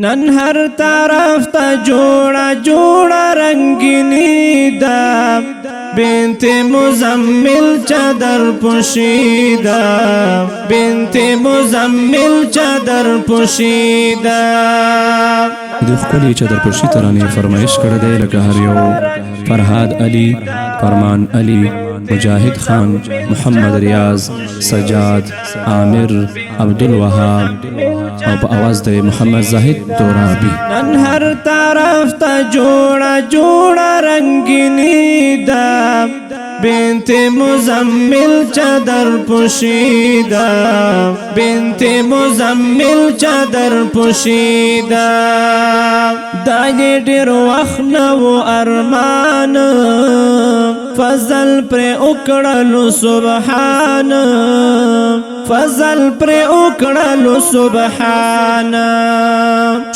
نن هر طرف تا جوڑا جوڑا رنگینی دا بنت مزمل چادر پوشیدا بنت مزمل چادر پوشیدا د خپل چادر پوشی ترانه فرمایش کړه دی لکه هر یو فرهاد علی فرمان علی مجاهد خان محمد ریاض سجاد عامر عبدالوهاب او په आवाज د محمد زاهد تورابی نن هر طرف تا جوڑا جوڑا رنگینی دا بنت مزمل چادر پوشیدا بنت مزمل چادر پوشیدا دای ډیر وخت نو ارمان فضل پر وکړلو سبحان فضل پر وکړلو سبحان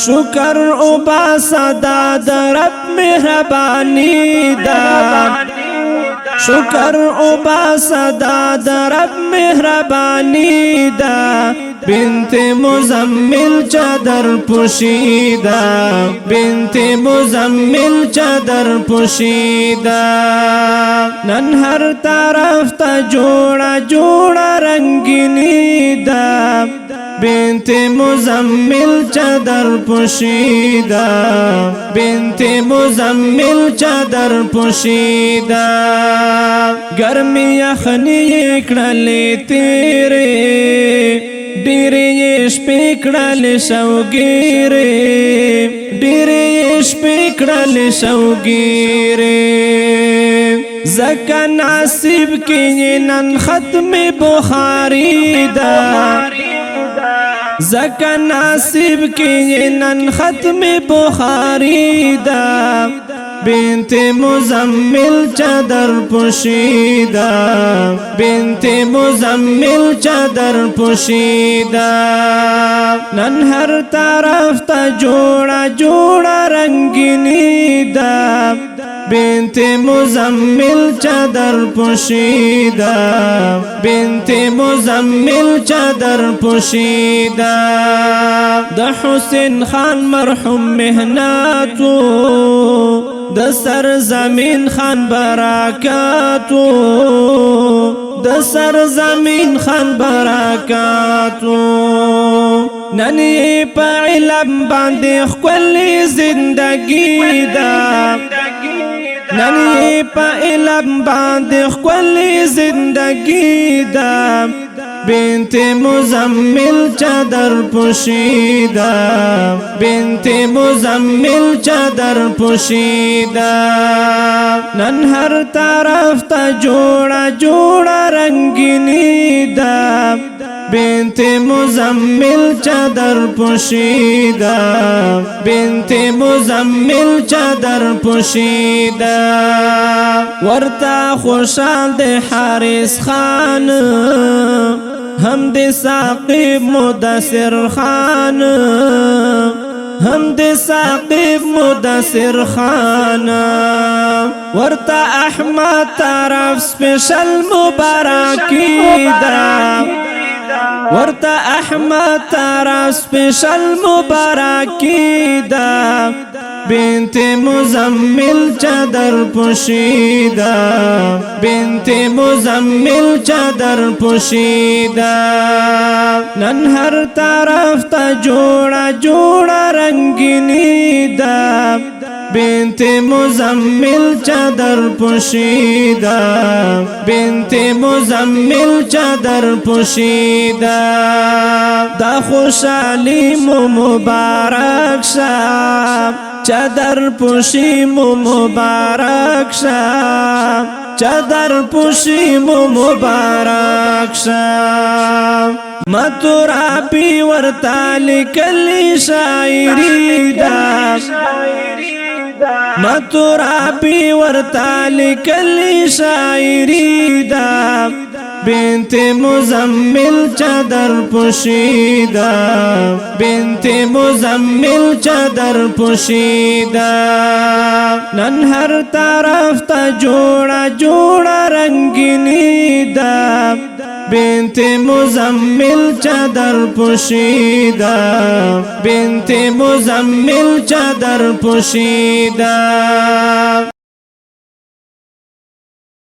شکر او باسدا د رب مهربانی دا شکر او باسدا د رب مهربانی دا بنت مزمل چادر پوشیدا بنت مزمل چادر پوشیدا نن هر طرف تا جوڑا جوڑا رنگینی دا بنت مزمل چادر پوشیدا بنت مزمل چادر پوشیدا گرمی یخنی کړلې تیرې ډېرې شپې کړلې شوګیرې ډېرې شپې کړلې شوګیرې زکه نصیب کې نن ختم بخاری دا زکه نصیب کې نن ختم بخاری دا بنت مزمل چادر پوشیدا بنت مزمل چادر پوشیدا نن هر طرف تا جوڑا جوڑا رنگینی دا بنت مزمل چادر پوشیدا بنت مزمل چادر پوشیدا د حسین خان مرحوم مهناتو د سر زمین خان برکاتو د سر زمین خان برکاتو نن په علم باندې خپل زندگی دا نن په علم باندې خپل زندگی دا بنت مزمل چادر پوشیدا بنت مزمل چادر پوشیدا نن هر طرف تا جوڑا جوڑا رنگینی دا بنت مزمل چادر پوشیدا بنت مزمل چادر پوشیدا ورتا خوشال د حارث خان هم د ساقب مدثر خان هم د ساقب مدثر خان ورتا احمد طرف سپیشل مبارکی دا ورتا احمد طرف سپیشل مبارکی دا بنت مزمل چادر پوشیدا بنت مزمل چادر پوشیدا نن هر طرف تا جوڑا جوڑا رنگینی دا بنت مزمل چادر پوشیدا بنت مزمل چادر پوشیدا دا خوشحالی مبارک شا چادر پوشی مبارک شا چادر پوشی مبارک شا مترابی ورتا لکلی شاعری دا مترابی ورتا لکلی شاعری دا بنت مزمل چادر پوشیدا بنت مزمل چادر پوشیدا نن هر طرف تا جوڑا جوڑا رنگینی دا بنت مزمل چادر پوشیدہ بنت مزمل چادر پوشیدہ